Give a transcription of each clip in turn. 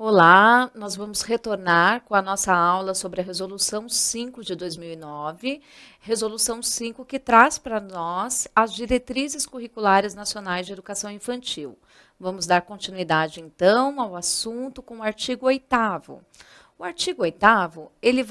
Olá, nós vamos retornar com a nossa aula sobre a Resolução 5 de 2009, Resolução 5 que traz para nós as diretrizes curriculares nacionais de educação infantil. Vamos dar continuidade, então, ao assunto com o artigo 8º. O artigo 8º, ele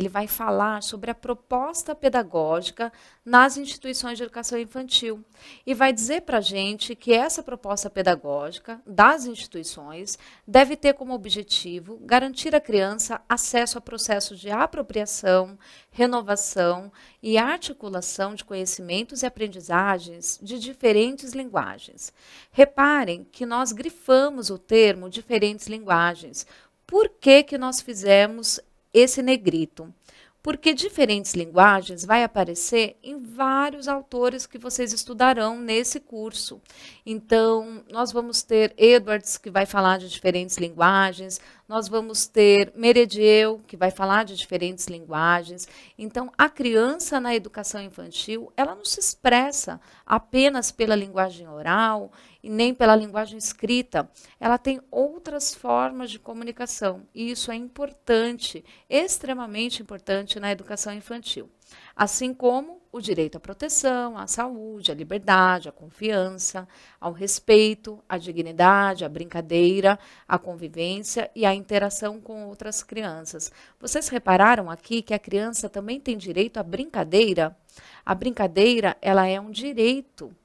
vai falar sobre a proposta pedagógica nas instituições de educação infantil e vai dizer para a gente que essa proposta pedagógica das instituições deve ter como objetivo garantir à criança acesso a processos de apropriação, renovação e articulação de conhecimentos e aprendizagens de diferentes linguagens. Reparem que nós grifamos o termo diferentes linguagens. Por que que nós fizemos esse negrito? Porque diferentes linguagens vai aparecer em vários autores que vocês estudarão nesse curso. Então, nós vamos ter Edwards, que vai falar de diferentes linguagens, nós vamos ter Meredieu, que vai falar de diferentes linguagens. Então, a criança na educação infantil, ela não se expressa apenas pela linguagem oral e nem pela linguagem escrita. Ela tem outras formas de comunicação, e isso é importante, extremamente importante na educação infantil. Assim como o direito à proteção, à saúde, à liberdade, à confiança, ao respeito, à dignidade, à brincadeira, à convivência e à interação com outras crianças. Vocês repararam aqui que a criança também tem direito à brincadeira? A brincadeira, ela é um direito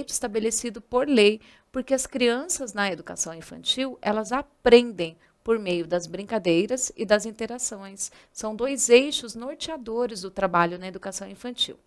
estabelecido por lei, porque as crianças na educação infantil, elas aprendem por meio das brincadeiras e das interações. São dois eixos norteadores do trabalho na educação infantil.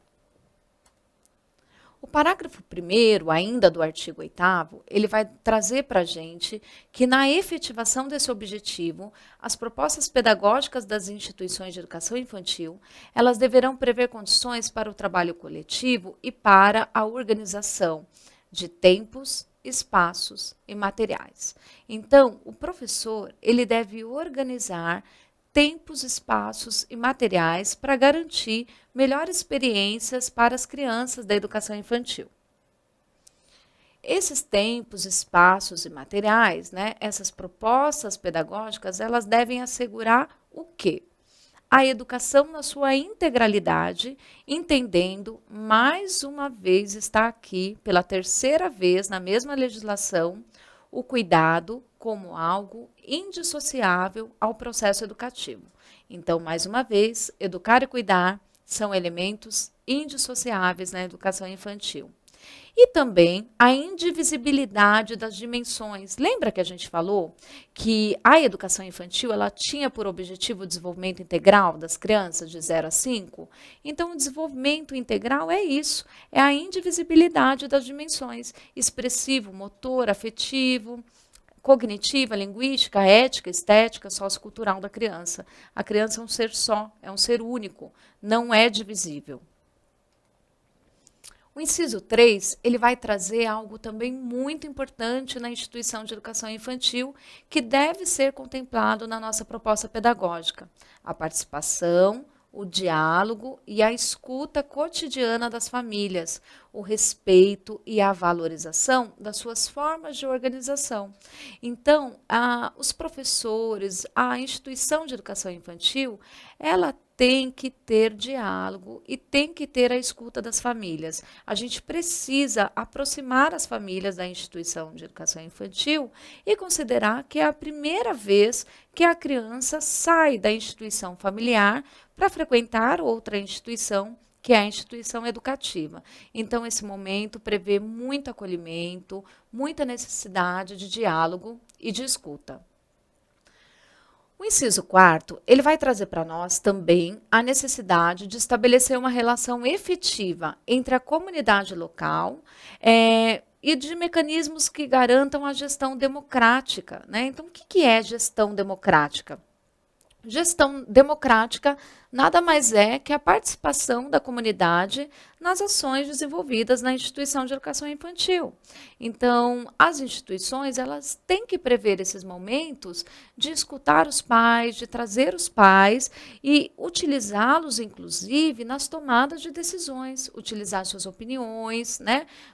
O parágrafo 1º, ainda do artigo 8º, ele vai trazer para a gente que na efetivação desse objetivo, as propostas pedagógicas das instituições de educação infantil, elas deverão prever condições para o trabalho coletivo e para a organização de tempos, espaços e materiais. Então, o professor, ele deve organizar tempos, espaços e materiais para garantir melhores experiências para as crianças da educação infantil. Esses tempos, espaços e materiais, essas propostas pedagógicas, elas devem assegurar o quê? A educação na sua integralidade, entendendo, mais uma vez está aqui, pela terceira vez na mesma legislação, o cuidado como algo indissociável ao processo educativo. Então, mais uma vez, educar e cuidar são elementos indissociáveis na educação infantil. E também a indivisibilidade das dimensões. Lembra que a gente falou que a educação infantil ela tinha por objetivo o desenvolvimento integral das crianças de 0 a 5? Então, o desenvolvimento integral é isso, é a indivisibilidade das dimensões, expressivo, motor, afetivo, cognitiva, linguística, ética, estética, sociocultural da criança. A criança é um ser só, é um ser único, não é divisível. O inciso 3, ele vai trazer algo também muito importante na instituição de educação infantil, que deve ser contemplado na nossa proposta pedagógica: a participação, o diálogo e a escuta cotidiana das famílias, o respeito e a valorização das suas formas de organização. Então, os professores, a instituição de educação infantil, ela tem que ter diálogo e tem que ter a escuta das famílias. A gente precisa aproximar as famílias da instituição de educação infantil e considerar que é a primeira vez que a criança sai da instituição familiar para frequentar outra instituição, que é a instituição educativa. Então, esse momento prevê muito acolhimento, muita necessidade de diálogo e de escuta. O inciso 4º, ele vai trazer para nós também a necessidade de estabelecer uma relação efetiva entre a comunidade local e de mecanismos que garantam a gestão democrática. Então, o que é gestão democrática? Gestão democrática nada mais é que a participação da comunidade nas ações desenvolvidas na instituição de educação infantil. Então, as instituições, elas têm que prever esses momentos de escutar os pais, de trazer os pais e utilizá-los, inclusive, nas tomadas de decisões, utilizar suas opiniões,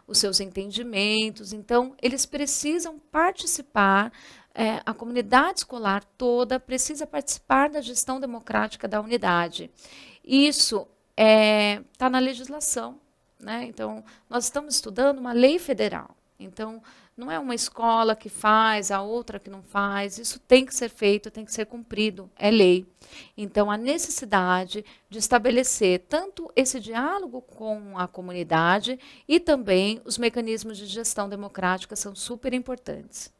os seus entendimentos. Então, eles precisam participar A comunidade escolar toda precisa participar da gestão democrática da unidade. Isso está na legislação, né? Então, nós estamos estudando uma lei federal. Então, não é uma escola que faz, a outra que não faz. Isso tem que ser feito, tem que ser cumprido, é lei. Então, a necessidade de estabelecer tanto esse diálogo com a comunidade e também os mecanismos de gestão democrática são super importantes.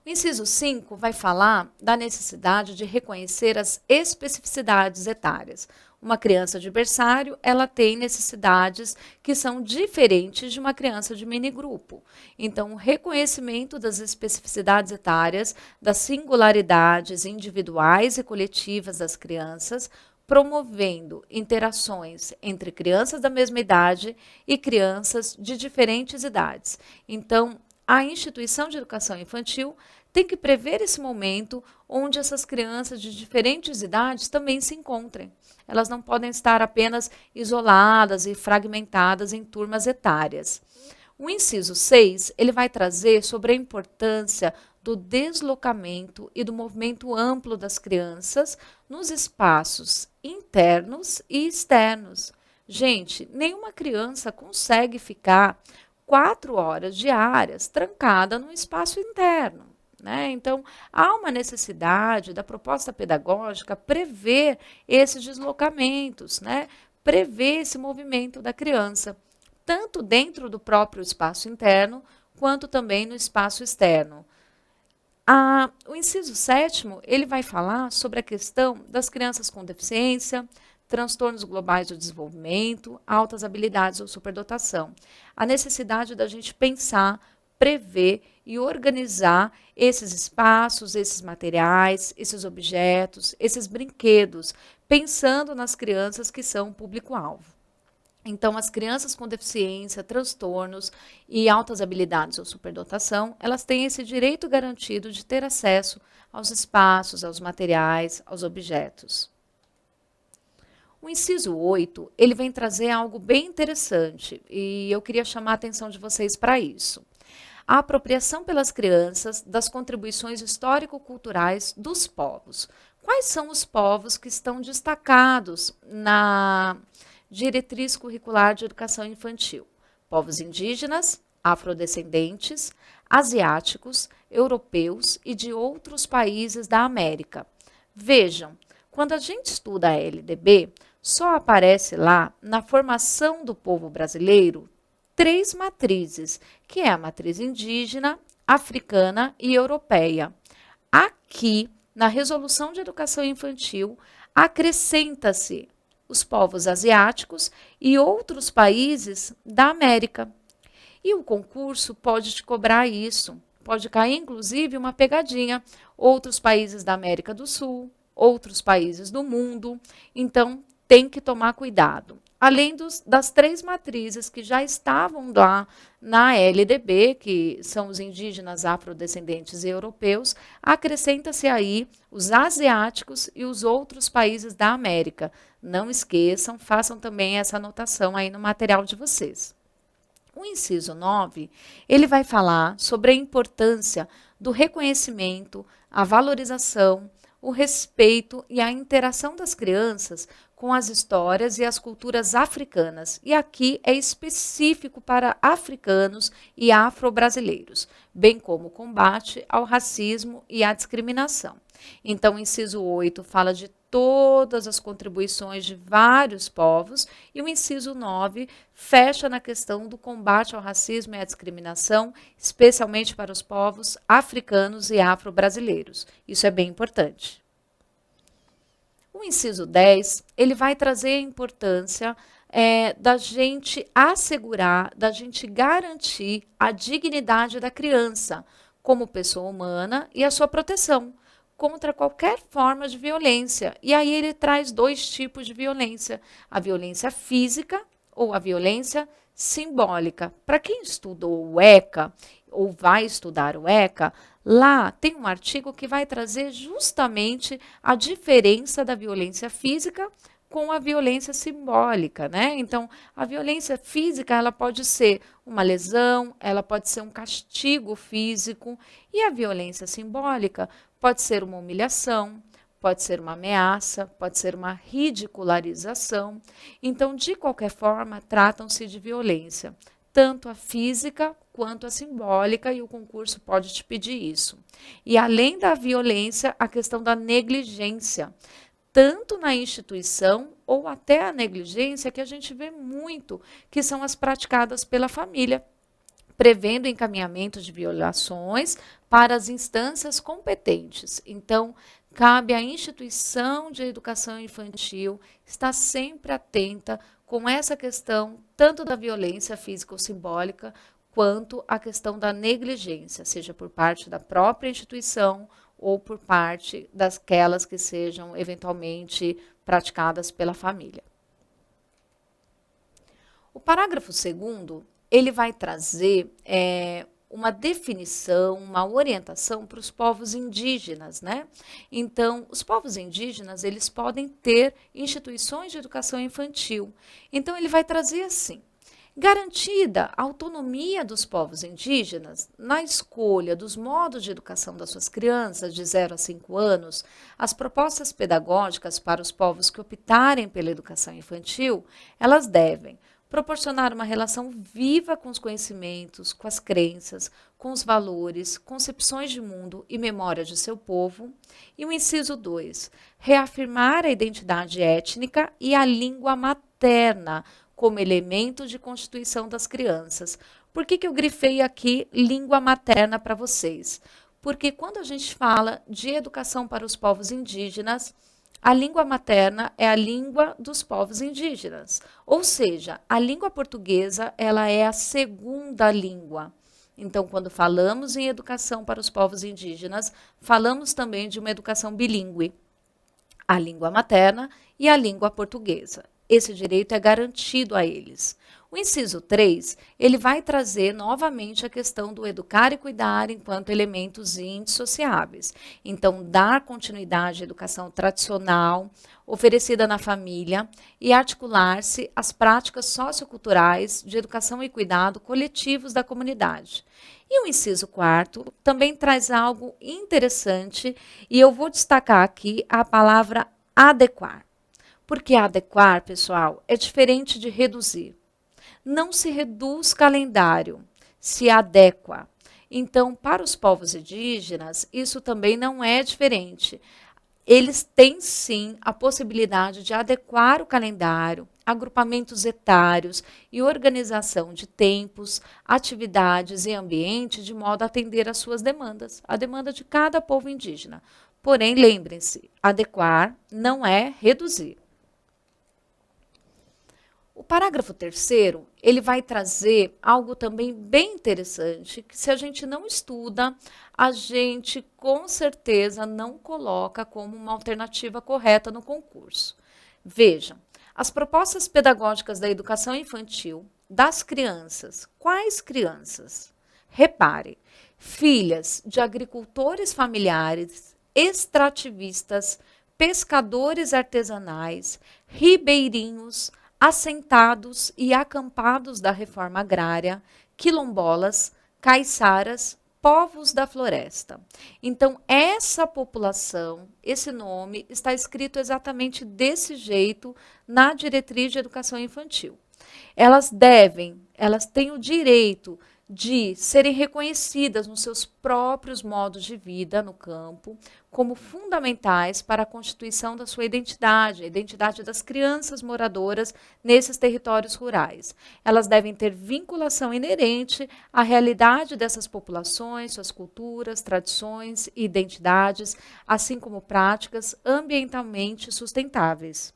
O inciso 5 vai falar da necessidade de reconhecer as especificidades etárias. Uma criança de berçário, ela tem necessidades que são diferentes de uma criança de minigrupo. Então, o reconhecimento das especificidades etárias, das singularidades individuais e coletivas das crianças, promovendo interações entre crianças da mesma idade e crianças de diferentes idades. Então, a instituição de educação infantil tem que prever esse momento onde essas crianças de diferentes idades também se encontrem. Elas não podem estar apenas isoladas e fragmentadas em turmas etárias. O inciso 6, ele vai trazer sobre a importância do deslocamento e do movimento amplo das crianças nos espaços internos e externos. Gente, nenhuma criança consegue ficar 4 horas diárias trancada num espaço interno. Né? Então, há uma necessidade da proposta pedagógica prever esses deslocamentos, né? Prever esse movimento da criança, tanto dentro do próprio espaço interno, quanto também no espaço externo. O inciso 7º, ele vai falar sobre a questão das crianças com deficiência, transtornos globais do desenvolvimento, altas habilidades ou superdotação. A necessidade da gente pensar, prever e organizar esses espaços, esses materiais, esses objetos, esses brinquedos, pensando nas crianças que são o público-alvo. Então, as crianças com deficiência, transtornos e altas habilidades ou superdotação, elas têm esse direito garantido de ter acesso aos espaços, aos materiais, aos objetos. O inciso 8, ele vem trazer algo bem interessante e eu queria chamar a atenção de vocês para isso. A apropriação pelas crianças das contribuições histórico-culturais dos povos. Quais são os povos que estão destacados na diretriz curricular de educação infantil? Povos indígenas, afrodescendentes, asiáticos, europeus e de outros países da América. Vejam, quando a gente estuda a LDB, só aparece lá, na formação do povo brasileiro, 3 matrizes, que é a matriz indígena, africana e europeia. Aqui, na Resolução de Educação Infantil, acrescenta-se os povos asiáticos e outros países da América. E o concurso pode te cobrar isso, pode cair inclusive uma pegadinha, outros países da América do Sul, outros países do mundo, então tem que tomar cuidado. Além das 3 matrizes que já estavam lá na LDB, que são os indígenas, afrodescendentes e europeus, acrescenta-se aí os asiáticos e os outros países da América. Não esqueçam, façam também essa anotação aí no material de vocês. O inciso 9, ele vai falar sobre a importância do reconhecimento, a valorização, o respeito e a interação das crianças com as histórias e as culturas africanas. E aqui é específico para africanos e afro-brasileiros, bem como o combate ao racismo e à discriminação. Então, o inciso 8 fala de todas as contribuições de vários povos e o inciso 9 fecha na questão do combate ao racismo e à discriminação, especialmente para os povos africanos e afro-brasileiros. Isso é bem importante. O inciso 10, ele vai trazer a importância da gente assegurar, da gente garantir a dignidade da criança como pessoa humana e a sua proteção contra qualquer forma de violência. E aí ele traz 2 tipos de violência, a violência física ou a violência simbólica. Para quem estudou o ECA ou vai estudar o ECA, lá tem um artigo que vai trazer justamente a diferença da violência física com a violência simbólica, né? Então, a violência física, ela pode ser uma lesão, ela pode ser um castigo físico, e a violência simbólica pode ser uma humilhação, pode ser uma ameaça, pode ser uma ridicularização. Então, de qualquer forma, tratam-se de violência, tanto a física quanto a simbólica, e o concurso pode te pedir isso. E além da violência, a questão da negligência, tanto na instituição ou até a negligência que a gente vê muito, que são as praticadas pela família, prevendo encaminhamento de violações para as instâncias competentes. Então, cabe à instituição de educação infantil estar sempre atenta com essa questão, tanto da violência física ou simbólica, quanto a questão da negligência, seja por parte da própria instituição ou por parte daquelas que sejam eventualmente praticadas pela família. O parágrafo 2º, ele vai trazer uma definição, uma orientação para os povos indígenas, né? Então, os povos indígenas, eles podem ter instituições de educação infantil. Então, ele vai trazer assim: garantida a autonomia dos povos indígenas na escolha dos modos de educação das suas crianças de 0 a 5 anos, as propostas pedagógicas para os povos que optarem pela educação infantil, elas devem proporcionar uma relação viva com os conhecimentos, com as crenças, com os valores, concepções de mundo e memória de seu povo. E o inciso 2, reafirmar a identidade étnica e a língua materna como elemento de constituição das crianças. Por que eu grifei aqui língua materna para vocês? Porque quando a gente fala de educação para os povos indígenas, a língua materna é a língua dos povos indígenas. Ou seja, a língua portuguesa, ela é a segunda língua. Então, quando falamos em educação para os povos indígenas, falamos também de uma educação bilíngue, a língua materna e a língua portuguesa. Esse direito é garantido a eles. O inciso 3, ele vai trazer novamente a questão do educar e cuidar enquanto elementos indissociáveis. Então, dar continuidade à educação tradicional, oferecida na família, e articular-se às práticas socioculturais de educação e cuidado coletivos da comunidade. E o inciso 4 também traz algo interessante, e eu vou destacar aqui a palavra adequar. Porque adequar, pessoal, é diferente de reduzir. Não se reduz calendário, se adequa. Então, para os povos indígenas, isso também não é diferente. Eles têm, sim, a possibilidade de adequar o calendário, agrupamentos etários e organização de tempos, atividades e ambiente de modo a atender às suas demandas, a demanda de cada povo indígena. Porém, lembrem-se, adequar não é reduzir. O parágrafo 3º, ele vai trazer algo também bem interessante, que se a gente não estuda, a gente com certeza não coloca como uma alternativa correta no concurso. Vejam, as propostas pedagógicas da educação infantil das crianças. Quais crianças? Repare, filhas de agricultores familiares, extrativistas, pescadores artesanais, ribeirinhos, assentados e acampados da reforma agrária, quilombolas, caiçaras, povos da floresta. Então, essa população, esse nome, está escrito exatamente desse jeito na diretriz de educação infantil. Elas têm o direito de serem reconhecidas nos seus próprios modos de vida no campo como fundamentais para a constituição da sua identidade, a identidade das crianças moradoras nesses territórios rurais. Elas devem ter vinculação inerente à realidade dessas populações, suas culturas, tradições e identidades, assim como práticas ambientalmente sustentáveis.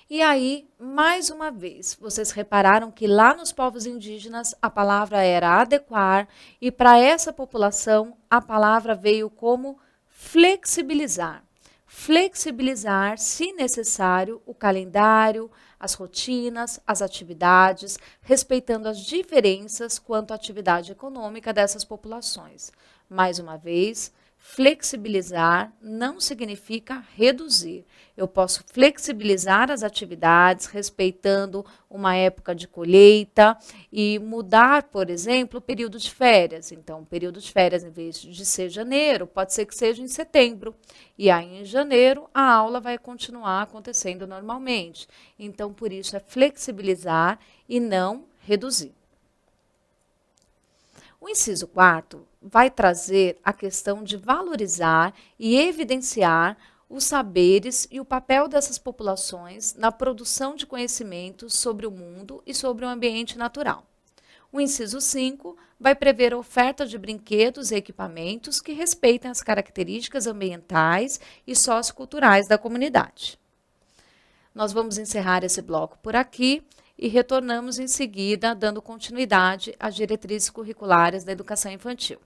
E aí, mais uma vez, vocês repararam que lá nos povos indígenas a palavra era adequar e para essa população a palavra veio como flexibilizar. Flexibilizar, se necessário, o calendário, as rotinas, as atividades, respeitando as diferenças quanto à atividade econômica dessas populações. Mais uma vez, flexibilizar não significa reduzir. Eu posso flexibilizar as atividades, respeitando uma época de colheita e mudar, por exemplo, o período de férias. Então, o período de férias, em vez de ser janeiro, pode ser que seja em setembro. E aí, em janeiro, a aula vai continuar acontecendo normalmente. Então, por isso, é flexibilizar e não reduzir. O inciso 4 vai trazer a questão de valorizar e evidenciar os saberes e o papel dessas populações na produção de conhecimentos sobre o mundo e sobre o ambiente natural. O inciso 5 vai prever a oferta de brinquedos e equipamentos que respeitem as características ambientais e socioculturais da comunidade. Nós vamos encerrar esse bloco por aqui e retornamos em seguida, dando continuidade às diretrizes curriculares da educação infantil.